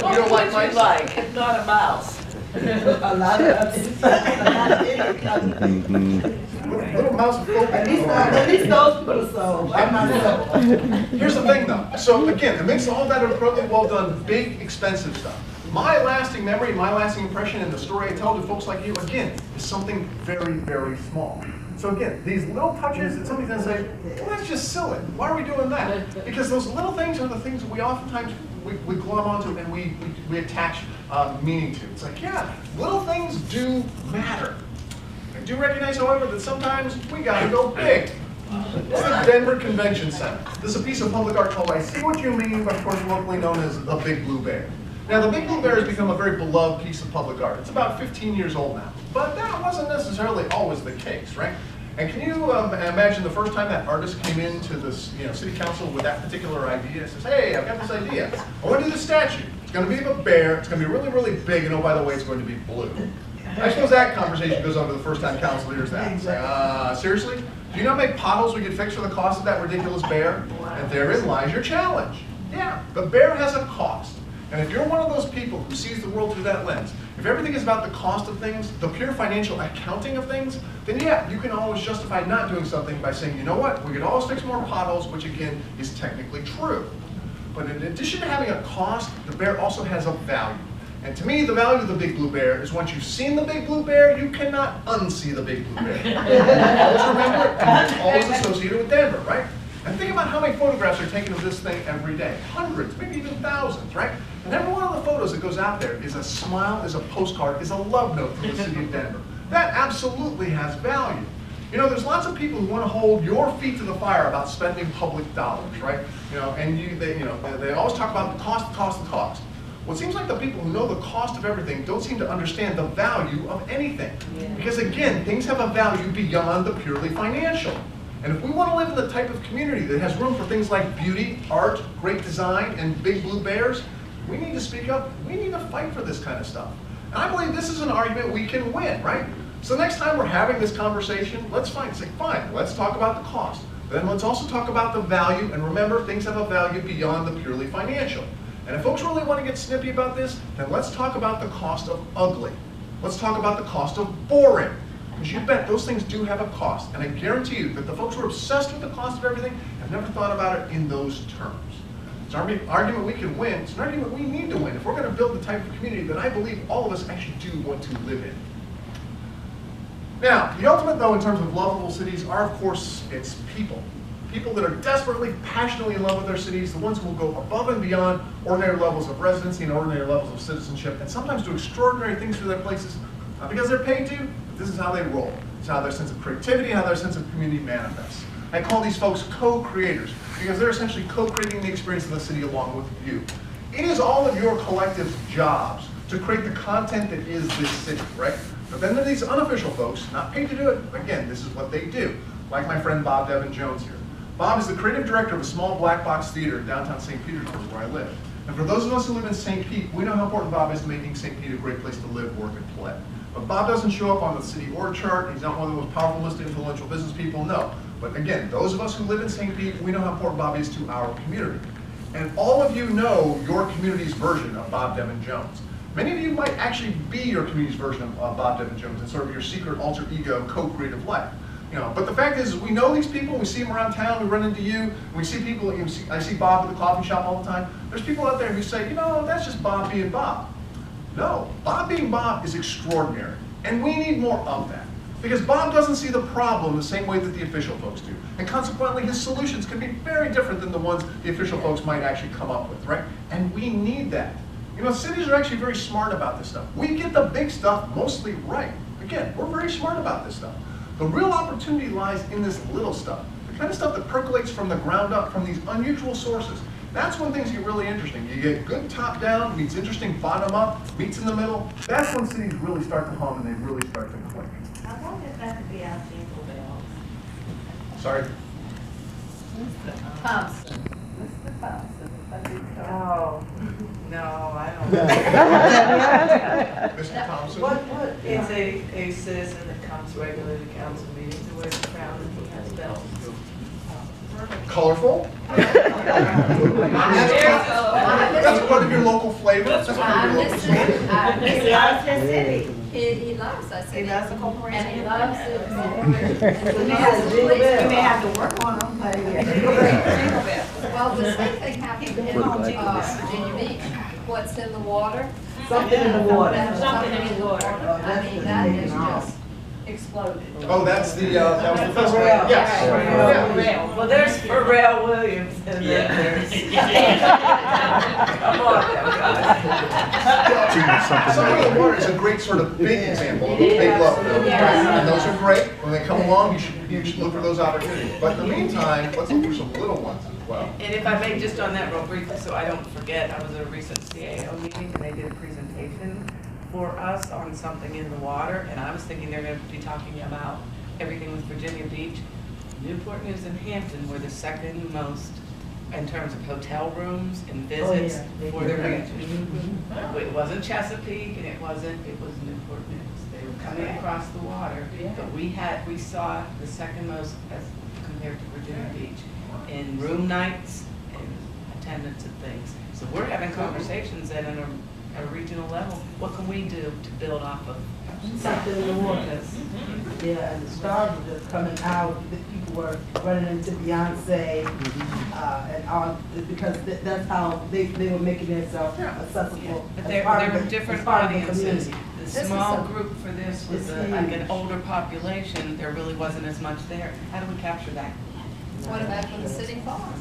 You don't like mice? Like, if not a mouse. A lot of Little mouse. at least those people are sold. I'm not sold. Here's the thing though. So again, amidst all that incredibly well done, big, expensive stuff, my lasting memory, my lasting impression in the story I tell to folks like you, again, is something very, very small. So again, these little touches, and somebody's gonna say, well, that's just silly. Why are we doing that? Because those little things are the things that we oftentimes, we glom onto and we attach meaning to. It's like, yeah, little things do matter. I do recognize, however, that sometimes we gotta go big. This is the Denver Convention Center. This is a piece of public art called I See What You Mean, but of course locally known as the Big Blue Bear. Now, the Big Blue Bear has become a very beloved piece of public art. It's about 15 years old now. But that wasn't necessarily always the case, right? And can you imagine the first time that artist came into this city council with that particular idea? Says, hey, I've got this idea. I want to do this statue. It's going to be of a bear. It's going to be really, really big. And oh, by the way, it's going to be blue. I suppose that conversation goes on to the first time council hears that. Say, seriously? Do you know how many potholes we could fix for the cost of that ridiculous bear? And therein lies your challenge. Yeah, the bear has a cost. And if you're one of those people who sees the world through that lens, if everything is about the cost of things, the pure financial accounting of things, then yeah, you can always justify not doing something by saying, you know what, we could always fix more potholes, which again is technically true. But in addition to having a cost, the bear also has a value. And to me, the value of the Big Blue Bear is once you've seen the Big Blue Bear, you cannot unsee the Big Blue Bear. Always remember it, and it's always associated with Denver, right? And think about how many photographs are taken of this thing every day. Hundreds, maybe even thousands, right? And every one of the photos that goes out there is a smile, is a postcard, is a love note from the city of Denver. That absolutely has value. You know, there's lots of people who want to hold your feet to the fire about spending public dollars, right? And they always talk about the cost, the cost, the cost. Well, it seems like the people who know the cost of everything don't seem to understand the value of anything. Yeah. Because again, things have a value beyond the purely financial. And if we want to live in the type of community that has room for things like beauty, art, great design, and big blue bears, we need to speak up. We need to fight for this kind of stuff. And I believe this is an argument we can win, right? So next time we're having this conversation, let's say, fine, let's talk about the cost. Then let's also talk about the value, and remember, things have a value beyond the purely financial. And if folks really want to get snippy about this, then let's talk about the cost of ugly. Let's talk about the cost of boring. Because you bet those things do have a cost. And I guarantee you that the folks who are obsessed with the cost of everything have never thought about it in those terms. It's an argument we can win. It's an argument we need to win if we're going to build the type of community that I believe all of us actually do want to live in. Now, the ultimate, though, in terms of lovable cities are, of course, its people. People that are desperately, passionately in love with their cities, the ones who will go above and beyond ordinary levels of residency and ordinary levels of citizenship, and sometimes do extraordinary things for their places, not because they're paid to, but this is how they roll. It's how their sense of creativity and how their sense of community manifests. I call these folks co-creators, because they're essentially co-creating the experience of the city along with you. It is all of your collective jobs to create the content that is this city, right? But then there are these unofficial folks, not paid to do it. Again, this is what they do. Like my friend Bob Devin Jones here. Bob is the creative director of a small black box theater in downtown St. Petersburg, where I live. And for those of us who live in St. Pete, we know how important Bob is to making St. Pete a great place to live, work, and play. But Bob doesn't show up on the city org chart. He's not one of the most powerful, most influential business people, no. But again, those of us who live in St. Pete, we know how important Bob is to our community. And all of you know your community's version of Bob Devin Jones. Many of you might actually be your community's version of Bob Devin Jones in sort of your secret alter ego co-creative life. But the fact is we know these people, we see them around town, we run into you, and we see people, I see Bob at the coffee shop all the time. There's people out there who say, that's just Bob being Bob. No, Bob being Bob is extraordinary, and we need more of that. Because Bob doesn't see the problem the same way that the official folks do. And consequently, his solutions can be very different than the ones the official folks might actually come up with, right? And we need that. Cities are actually very smart about this stuff. We get the big stuff mostly right. Again, we're very smart about this stuff. The real opportunity lies in this little stuff, the kind of stuff that percolates from the ground up, from these unusual sources. That's when things get really interesting. You get good top-down, meets interesting bottom-up, meets in the middle. That's when cities really start to hum and they really start to click. How long is that to be our jingle bells? Sorry? Mr. Thompson. Mr. Thompson. Oh, no, I don't. Mr. Thompson? What is a citizen that comes regularly to council meetings and wears a crown and he has bells? Colorful? That's part of your local flavor. That's part I of your local miss flavor. it. I miss He it. loves his city. He loves us. He loves the corporation. And he loves it. We may have to work on him, but yeah. Well, the same thing happened in Virginia Beach. What's in the water? Something in the water. That's something in the water. I mean, that is just exploded. Oh, that's the, that was the festival. Pharrell. Yes. Pharrell. Yeah. Well, there's Pharrell Williams, and then there's. Come on, guys. Something in the water is a great sort of big example of big love. And those are great. When they come along, you should look for those opportunities. But in the meantime, let's look for some little ones as well. And if I may, just on that real briefly, so I don't forget, I was at a recent CAO meeting, and they did a presentation for us on something in the water, and I was thinking they're going to be talking about everything with Virginia Beach. Newport News and Hampton were the second most in terms of hotel rooms and visits for the region. It wasn't Chesapeake, and it was Newport News. They were coming across the water, but we saw the second most as compared to Virginia Beach in room nights and attendance and things. So we're having conversations at a regional level. What can we do to build off of? Something in the water. Yeah, and the stars were just coming out, the people were running into Beyonce, and all, because that's how they were making themselves accessible. But as there part of were the- different as part of the audiences. community. The small group for this was like an older population. There really wasn't as much there. How do we capture that? What about for the city farm?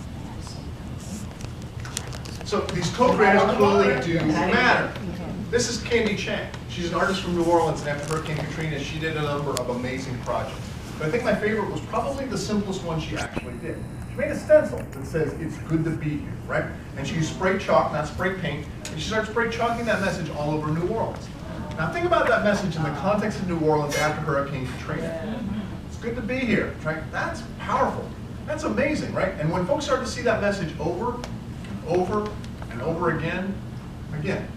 So these co-creators clearly do matter. This is Candy Chang. She's an artist from New Orleans, and after Hurricane Katrina, she did a number of amazing projects. But I think my favorite was probably the simplest one she actually did. She made a stencil that says, "It's good to be here," right? And she used spray chalk, not spray paint, and she started spray chalking that message all over New Orleans. Now think about that message in the context of New Orleans after Hurricane Katrina. It's good to be here, right? That's powerful. That's amazing, right? And when folks start to see that message over and over again,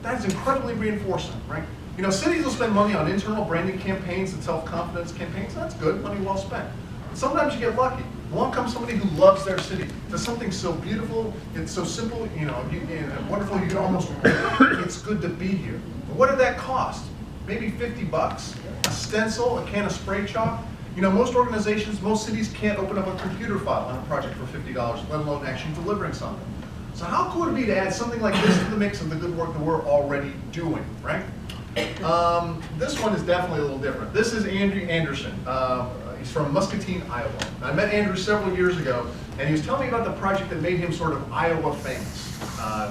that's incredibly reinforcing, right? You know, cities will spend money on internal branding campaigns and self-confidence campaigns. That's good, money well spent. But sometimes you get lucky. Along comes somebody who loves their city, does something so beautiful, it's so simple, you know, and wonderful, you can almost, it's good to be here. But what did that cost? Maybe 50 bucks? A stencil, a can of spray chalk? You know, most organizations, most cities can't open up a computer file on a project for $50, let alone actually delivering something. So how cool would it be to add something like this to the mix of the good work that we're already doing, right? This one is definitely a little different. This is Andrew Anderson. He's from Muscatine, Iowa. I met Andrew several years ago, and he was telling me about the project that made him sort of Iowa famous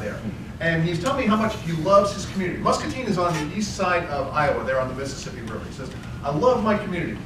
there. And he's telling me how much he loves his community. Muscatine is on the east side of Iowa, there on the Mississippi River. He says, "I love my community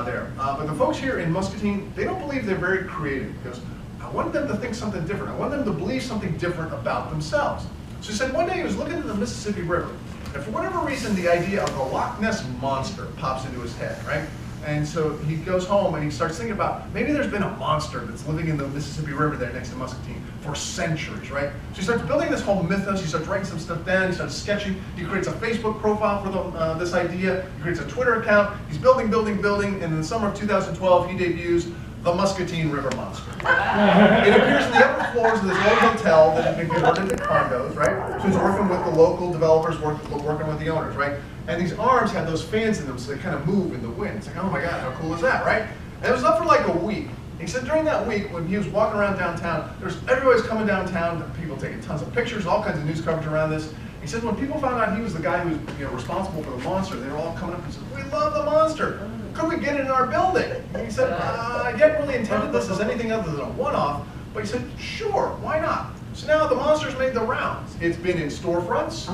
there." But the folks here in Muscatine, they don't believe they're very creative, because I want them to think something different. I want them to believe something different about themselves. So he said one day he was looking at the Mississippi River, and for whatever reason, the idea of the Loch Ness Monster pops into his head, right? And so he goes home and he starts thinking about, maybe there's been a monster that's living in the Mississippi River there next to Muscatine for centuries, right? So he starts building this whole mythos, he starts writing some stuff down, he starts sketching, he creates a Facebook profile for this idea, he creates a Twitter account, he's building, and in the summer of 2012, he debuts the Muscatine River Monster. It appears in the upper floors of this old hotel that has been converted to condos, right? So he's working with the local developers, working with the owners, right? And these arms have those fans in them, so they kind of move in the wind. It's like, oh my God, how cool is that, right? And it was up for like a week. He said during that week, when he was walking around downtown, everybody's coming downtown, people taking tons of pictures, all kinds of news coverage around this. He said when people found out he was the guy who was responsible for the monster, they were all coming up and said, "We love the monster. Could we get it in our building?" And he said, "I hadn't really intended this as anything other than a one-off," but he said, "Sure, why not?" So now the monster's made the rounds. It's been in storefronts.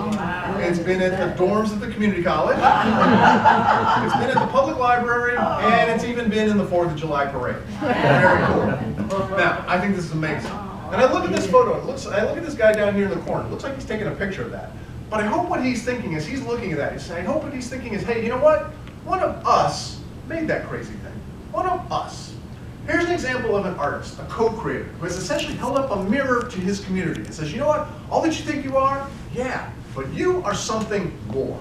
It's been at the dorms at the community college. It's been at the public library, and it's even been in the 4th of July parade. Very cool. Now, I think this is amazing. And I look at this photo, I look at this guy down here in the corner. It looks like he's taking a picture of that. But I hope what he's thinking is, he's looking at that, I hope what he's thinking is, hey, you know what? One of us made that crazy thing. One of us. Here's an example of an artist, a co-creator, who has essentially held up a mirror to his community and says, you know what? All that you think you are, yeah, but you are something more.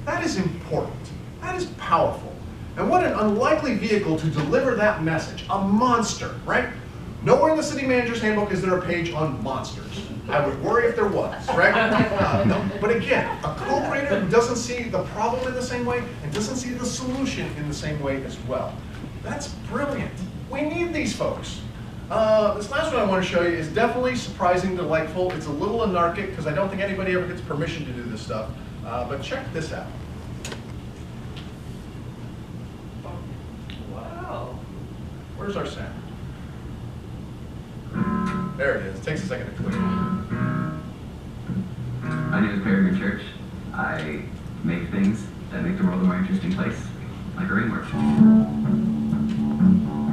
That is important. That is powerful. And what an unlikely vehicle to deliver that message. A monster, right? Nowhere in the city manager's handbook is there a page on monsters. I would worry if there was, right? No. But again, a co-creator who doesn't see the problem in the same way and doesn't see the solution in the same way as well. That's brilliant. We need these folks. This last one I want to show you is definitely surprising, delightful. It's a little anarchic because I don't think anybody ever gets permission to do this stuff. But check this out. Wow. Where's our sound? There it is. It takes a second to click. My name is Perry Church. I make things that make the world a more interesting place, like a rainwork.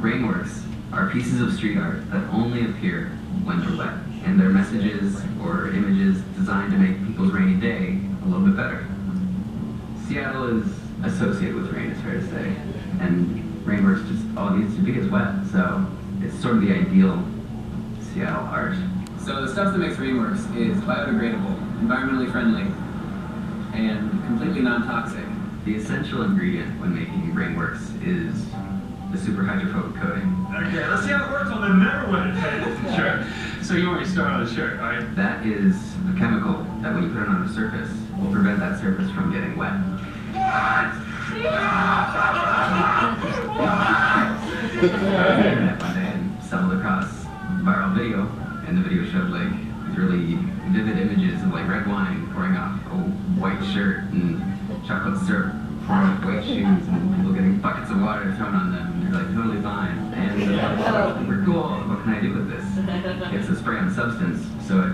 Rainworks are pieces of street art that only appear when they're wet, and they're messages or images designed to make people's rainy day a little bit better. Seattle is associated with rain, it's fair to say, and rainworks just all it needs to be is wet, so it's sort of the ideal Seattle art. So the stuff that makes rainworks is biodegradable, environmentally friendly, and completely non-toxic. The essential ingredient when making rainworks is the super hydrophobic coating. Okay, let's see how it works on the never wet shirt. So you already start on the shirt, right? That is a chemical that when you put it on a surface will prevent that surface from getting wet. Internet one day and stumbled across a viral video, and the video showed like these really vivid images of like red wine pouring off a white shirt and chocolate syrup pouring off white shoes and people getting buckets of water thrown on them, and they're like totally fine. And we're cool, what can I do with this? It's a spray on substance, so it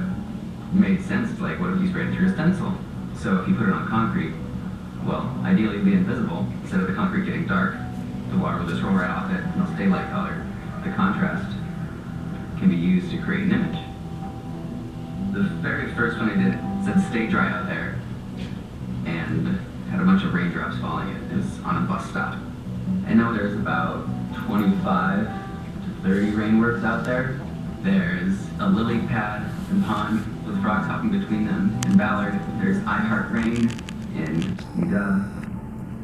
made sense to like, what if you sprayed it through a stencil? So if you put it on concrete, well, ideally it'd be invisible. Instead of the concrete getting dark, the water will just roll right off it and it'll stay light colored. The contrast can be used to create an image. The very first one I did said stay dry out there, and had a bunch of raindrops falling. It was on a bus stop. And now there's about 25 to 30 rainworks out there. There's a lily pad and pond with frogs hopping between them in Ballard. There's I Heart Rain in UW.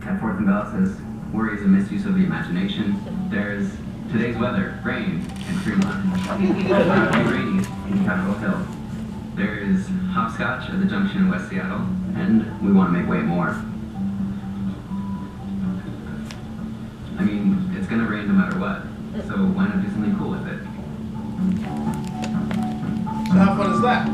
At 4th and Bell says worry is a misuse of the imagination. There's today's weather, rain, in Fremont. Be rainy in Capitol Hill. There's hopscotch at the junction in West Seattle, and we want to make way more. I mean, it's gonna rain no matter what, so why not do something cool with it? So how fun is that?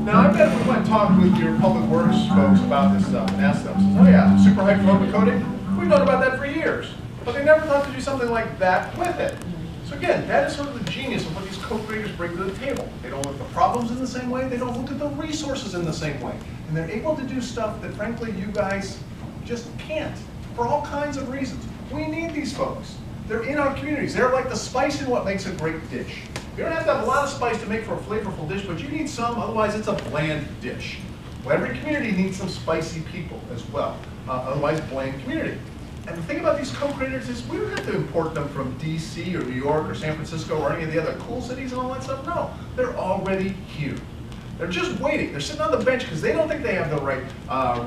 Now I bet if we went and talked with your public works folks about this stuff and asked them, oh yeah, super hydrophobic coating, we've known about that for years. But they never thought to do something like that with it. So again, that is sort of the genius of what these co-creators bring to the table. They don't look at the problems in the same way, they don't look at the resources in the same way. And they're able to do stuff that frankly you guys just can't, for all kinds of reasons. We need these folks. They're in our communities. They're like the spice in what makes a great dish. You don't have to have a lot of spice to make for a flavorful dish, but you need some, otherwise it's a bland dish. Well, every community needs some spicy people as well, otherwise bland community. And the thing about these co-creators is we don't have to import them from DC or New York or San Francisco or any of the other cool cities and all that stuff. No, they're already here. They're just waiting. They're sitting on the bench because they don't think they have the right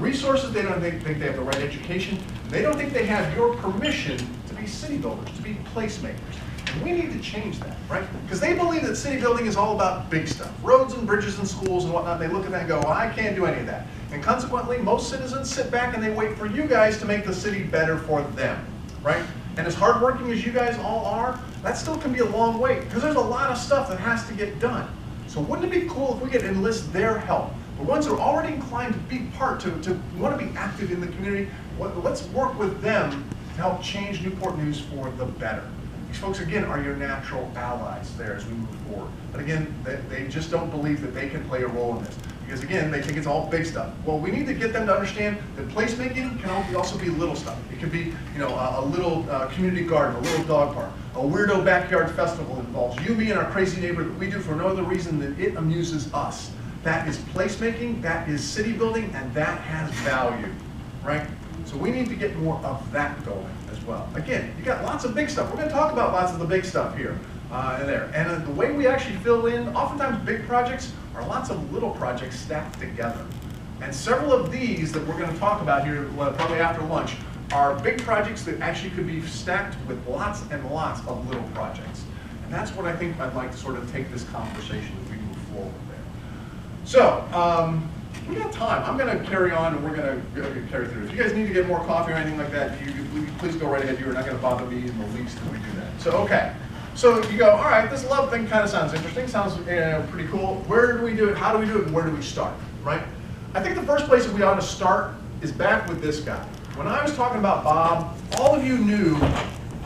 resources. They don't think they have the right education. They don't think they have your permission to be city builders, to be placemakers. And we need to change that, right? Because they believe that city building is all about big stuff. Roads and bridges and schools and whatnot. They look at that and go, well, I can't do any of that. And consequently, most citizens sit back and they wait for you guys to make the city better for them, right? And as hardworking as you guys all are, that still can be a long wait because there's a lot of stuff that has to get done. So wouldn't it be cool if we could enlist their help? The ones who are already inclined to be part, to want to be active in the community, let's work with them to help change Newport News for the better. These folks, again, are your natural allies there as we move forward. But again, they just don't believe that they can play a role in this. Because again, they think it's all big stuff. Well, we need to get them to understand that placemaking can also be little stuff. It can be, a little community garden, a little dog park, a weirdo backyard festival that involves you, me, and our crazy neighbor that we do for no other reason than it amuses us. That is placemaking, that is city building, and that has value, right? So we need to get more of that going as well. Again, you got lots of big stuff. We're going to talk about lots of the big stuff here and there. And the way we actually fill in, oftentimes big projects are lots of little projects stacked together. And several of these that we're going to talk about here probably after lunch are big projects that actually could be stacked with lots and lots of little projects. And that's what I think I'd like to sort of take this conversation as we move forward there. So, we got time. I'm going to carry on, and we're going to carry through. If you guys need to get more coffee or anything like that, please go right ahead. You are not going to bother me in the least if we do that. So, okay. So you go, all right, this love thing kind of sounds interesting, sounds pretty cool. Where do we do it? How do we do it? And where do we start, right? I think the first place that we ought to start is back with this guy. When I was talking about Bob, all of you knew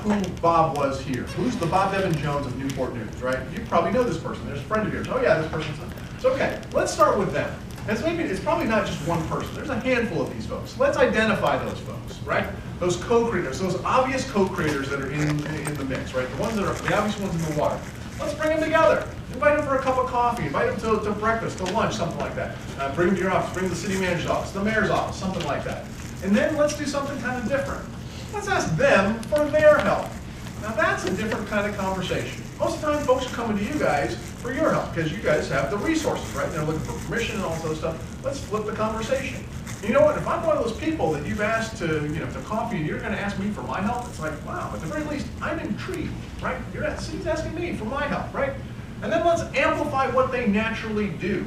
who Bob was here. Who's the Bob Evan Jones of Newport News, right? You probably know this person. There's a friend of yours. Oh yeah, this person's. It's okay. Let's start with them. And it's probably not just one person. There's a handful of these folks. Let's identify those folks, right? Those co-creators, those obvious co-creators that are in the mix, right? The ones that are the obvious ones in the water. Let's bring them together. Invite them for a cup of coffee. Invite them to breakfast, to lunch, something like that. Bring them to your office. Bring them to the city manager's office, the mayor's office, something like that. And then let's do something kind of different. Let's ask them for their help. Now that's a different kind of conversation. Most of the time, folks are coming to you guys for your help because you guys have the resources, right? They're looking for permission and all that stuff. Let's flip the conversation. You know what? If I'm one of those people that you've asked to coffee and you're going to ask me for my help, it's like, wow, at the very least, I'm intrigued, right? He's asking me for my help, right? And then let's amplify what they naturally do.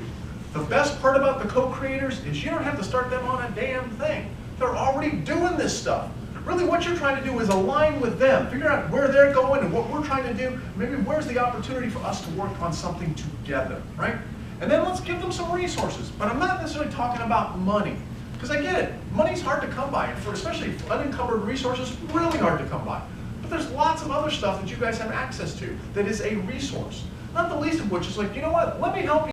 The best part about the co-creators is you don't have to start them on a damn thing. They're already doing this stuff. Really what you're trying to do is align with them, figure out where they're going and what we're trying to do. Maybe where's the opportunity for us to work on something together, right? And then let's give them some resources. But I'm not necessarily talking about money. Because I get it, money's hard to come by, and especially unencumbered resources, really hard to come by. But there's lots of other stuff that you guys have access to that is a resource. Not the least of which is like, you know what, let me help you.